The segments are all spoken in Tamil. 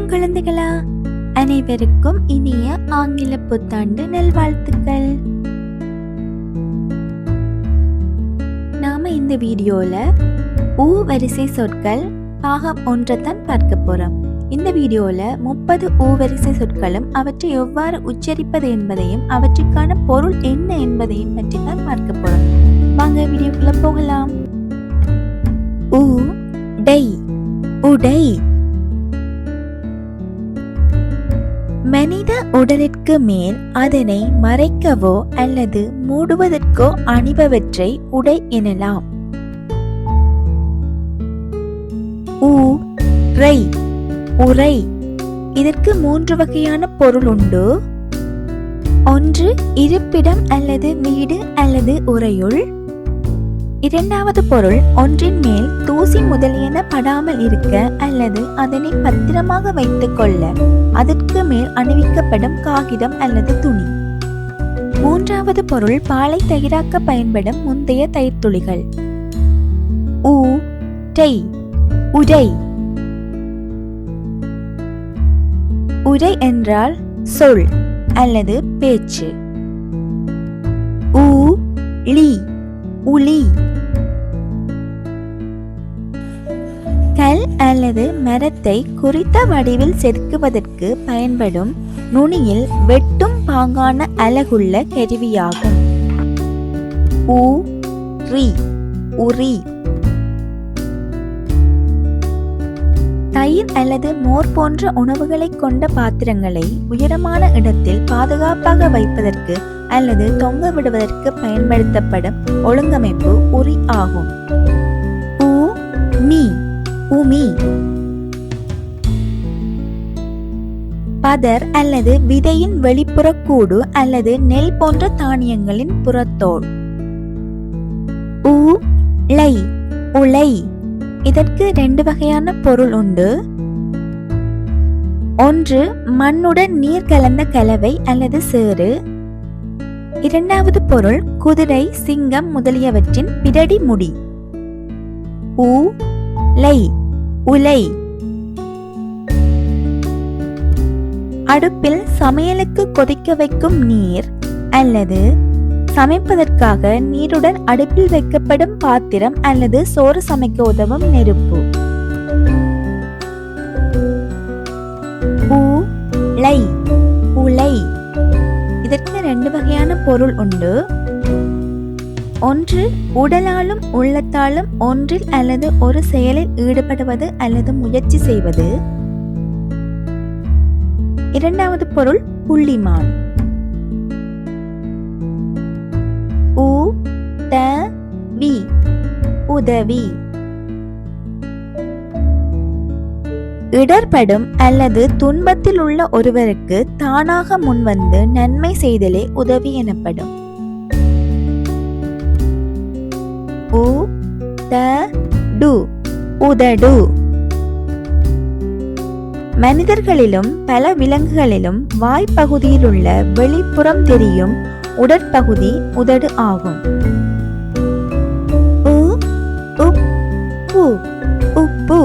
வணக்கம் குழந்தைகளா, அனைவருக்கும் இனிய ஆங்கில புத்தாண்டு நல்வாழ்த்துக்கள். நாம இந்த வீடியோல ஊ வரிசை சொற்கள் பாகம் 1 தான் பார்க்க போறோம். இந்த வீடியோல 30 ஊ வரிசை சொற்களும் அவற்றை எவ்வாறு உச்சரிப்பது என்பதையும் அவற்றுக்கான பொருள் என்ன என்பதையும் பற்றி தான் பார்க்க போறோம். வாங்க வீடியோக்குள்ள போகலாம். ஊ டை, உடை. மனித உடலிற்கு மேல் அதனை மறைக்கவோ அல்லது மூடுவதற்கோ அணிபவற்றை உடை எனலாம். ஊ ரை, உரை. இதற்கு 3 வகையான பொருள் உண்டு. ஒன்று, இருப்பிடம் அல்லது வீடு அல்லது உறையுள். இரண்டாவது பொருள், ஒன்றின் மேல் தூசி முதலியன படாமல் இருக்க அல்லது அதனை பத்திரமாக வைத்துக் கொள்ள அதற்கு மேல் அணிவிக்கப்படும் காகிதம் அல்லது துணி. மூன்றாவது பொருள், பாலை தயிராக்க பயன்படும் முந்தைய தயிர் துளிகள். ஊ டை, உடை. உரை என்றால் சொல் அல்லது பேச்சு. ஊ லி, உளி. கல் அல்லது மரத்தை குறித்த வடிவில் செதுக்குவதற்கு பயன்படும் நுனியில் வெட்டும் பாங்கான அலகுள்ள கருவியாகும். ஊ ரி, உரி. தயிர் அல்லது மோர் போன்ற உணவுகளை கொண்ட பாத்திரங்களை உயரமான இடத்தில் பாதுகாப்பாக வைப்பதற்கு அல்லது தொங்க விடுவதற்கு பயன்படுத்தப்படும் ஒழுங்கமைப்பு உரி ஆகும். ஊ மீ, உமி. பதர் அல்லது விதையின் வெளிப்புற கூடு அல்லது நெல் போன்ற தானியங்களின் புறத்தோல். ஊ லை, உலை. இதற்கு 2 வகையான பொருள் உண்டு. ஒன்று, மண்ணுடன் நீர் கலந்த கலவை அல்லது சேறு. இரண்டாவது பொருள், குதிரை, சிங்கம் முதலியவற்றின் பிடடி முடி. ஊ லை, உலை. அடுப்பில் சமையலுக்கு கொதிக்க வைக்கும் நீர் அல்லது சமைப்பதற்காக நீருடன் அடுப்பில் வைக்கப்படும் பாத்திரம் அல்லது சோறு சமைக்க உதவும் நெருப்பு. ஊ லை, உலை. இதற்கு 2 வகையான பொருள் உண்டு. ஒன்று, உடலாலும் உள்ளத்தாலும் ஒன்றில் அல்லது ஒரு செயலில் ஈடுபடுவது அல்லது முயற்சி செய்வது. இரண்டாவது பொருள், புள்ளிமான். ஊ த வி, உதவி. இடர்படும் அல்லது துன்பத்தில் உள்ள ஒருவருக்கு தானாக முன்வந்து நன்மை செய்தலே உதவி எனப்படும். ஊ த டு, உதடு. மனிதர்களிலும் பல விலங்குகளிலும் வாய்ப்பகுதியில் உள்ள வெளிப்புறம் தெரியும் உடற்பகுதி உதடு ஆகும். ஊ உப்பு, உப்பு.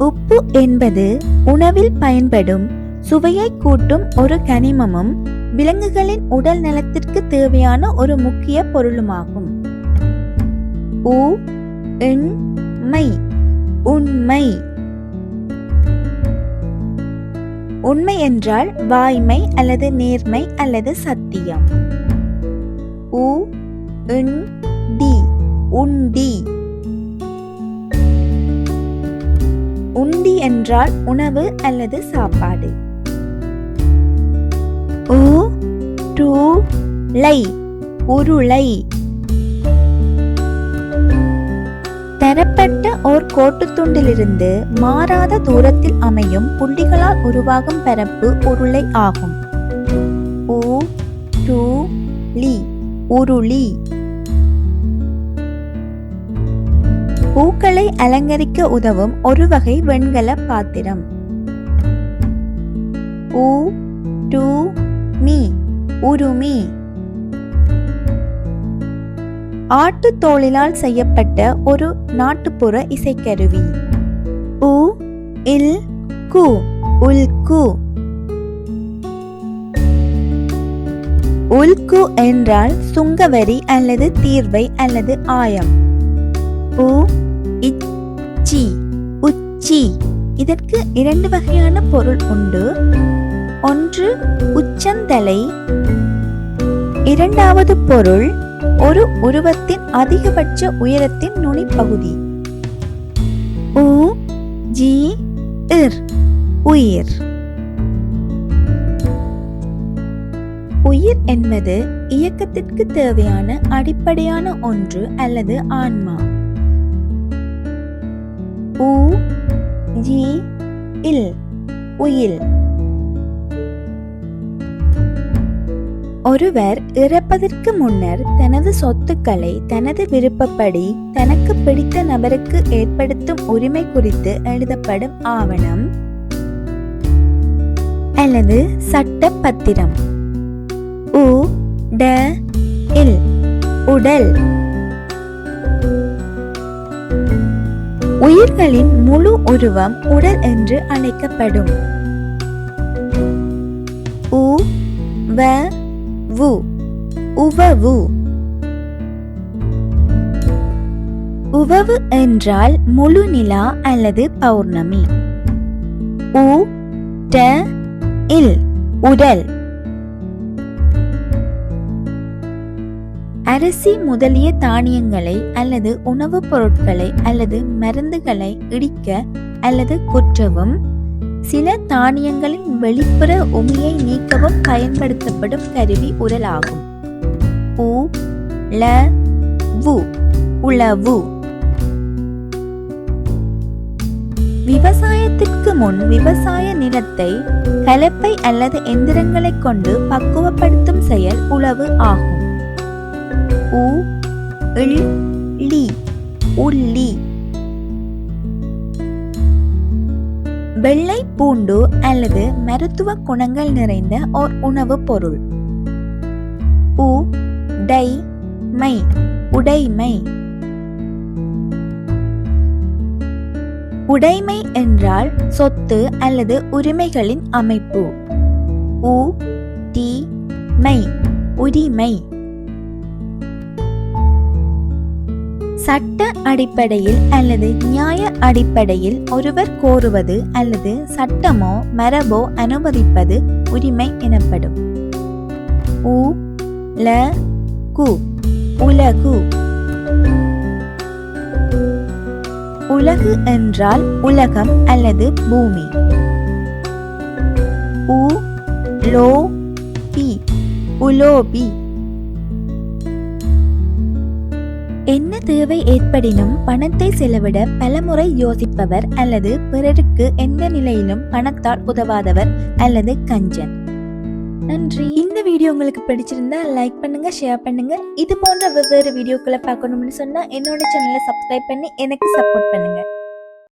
உப்பு என்பது உணவில் பயன்படும் சுவையை கூட்டும் ஒரு கனிமமும் விலங்குகளின் உடல் நலத்திற்கு தேவையான ஒரு முக்கிய பொருளுமாகும். ஊ எண் மை, உண்மை. உண்மை என்றால் வாய்மை அல்லது நேர்மை அல்லது சத்தியம். ஊ எண் டி, உண்டி. உண்டி என்றால் உணவு அல்லது சாப்பாடு. ஊ டு லை, உருளை. தரப்பட்ட ஓர் கோட்டுத்துண்டிலிருந்து மாறாத தூரத்தில் அமையும் புள்ளிகளால் உருவாகும் பரப்பு உருளை ஆகும். ஊ டு லி, உருளி. பூக்களை அலங்கரிக்க உதவும் ஒரு வகை வெண்கல பாத்திரம். ஊ டு மீ, உருமி. ஆட்டுத் தோலினால் செய்யப்பட்ட ஒரு நாட்டுப்புற இசைக்கருவி. உ இல் கு உல்கு. உல்கு என்றால் சுங்கவரி அல்லது தீர்வை அல்லது ஆயம். உ இச்சி உச்சி. இதற்கு இரண்டு வகையான பொருள் உண்டு. ஒன்று உச்சந்தலை. இரண்டாவது பொருள் ஒரு உருவத்தின் அதிகபட்ச உயரத்தின் நுனிப்பகுதி. உ ஜி இர் உயிர். உயிர் என்பது இயக்கத்திற்கு தேவையான அடிப்படையான ஒன்று அல்லது ஆன்மா. உ ஜி இல் உயில். ஒருவர் இறப்பதற்கு முன்னர் தனது சொத்துக்களை தனது விருப்பப்படி தனக்கு பிடித்த நபருக்கு ஏற்படுத்தும் உரிமை குறித்து எழுதப்படும் ஆவணம் அல்லது சட்ட பத்திரம். உ ட இல் உடல். உயிர்களின் முழு உருவம் உடல் என்று அழைக்கப்படும். உ வ வு உவவு. உவவு என்றால் முழு நிலா அல்லது பௌர்ணமி. உ ட இல் உடல். அரிசி முதலிய தானியங்களை அல்லது உணவுப் பொருட்களை அல்லது மருந்துகளை இடிக்க அல்லது குற்றவும் சில தானியங்களின் வெளிப்புற உமியை நீக்கவும் பயன்படுத்தப்படும் கருவி உரலாகும். உ ல வு உளவு. விவசாயத்திற்கு முன் விவசாய நிலத்தை கலப்பை அல்லது எந்திரங்களை கொண்டு பக்குவப்படுத்தும் செயல் உழவு ஆகும். உ இல் லி உள்ளி. வெள்ளை பூண்டு அல்லது மருத்துவ குணங்கள் நிறைந்த ஓர் உணவுப் பொருள். உ டை மை உடைமை. உடைமை என்றால் சொத்து அல்லது உரிமைகளின் அமைப்பு. உ டி மை உரிமை. சட்ட அடிப்படையில் அல்லது நியாய அடிப்படையில் ஒருவர் கோருவது அல்லது சட்டமோ மரபோ அனுமதிப்பது உரிமை எனப்படும். உ ல கு உலகு. உலகு என்றால் உலகம் அல்லது பூமி. உ லோ பி உலோபி. என்ன தேவை ஏற்படினும் பணத்தை செலவிட பலமுறை யோசிப்பவர் அல்லது பிறருக்கு எந்த நிலையிலும் பணத்தால் உதவாதவர் அல்லது கஞ்சன். நன்றி. இந்த வீடியோ உங்களுக்கு பிடிச்சிருந்தா லைக் பண்ணுங்க, ஷேர் பண்ணுங்க. இது போன்ற வெவ்வேறு வீடியோக்களை பார்க்கணும்னு சொன்னா என்னோட சேனலை சப்ஸ்கிரைப் பண்ணி எனக்கு சப்போர்ட் பண்ணுங்க.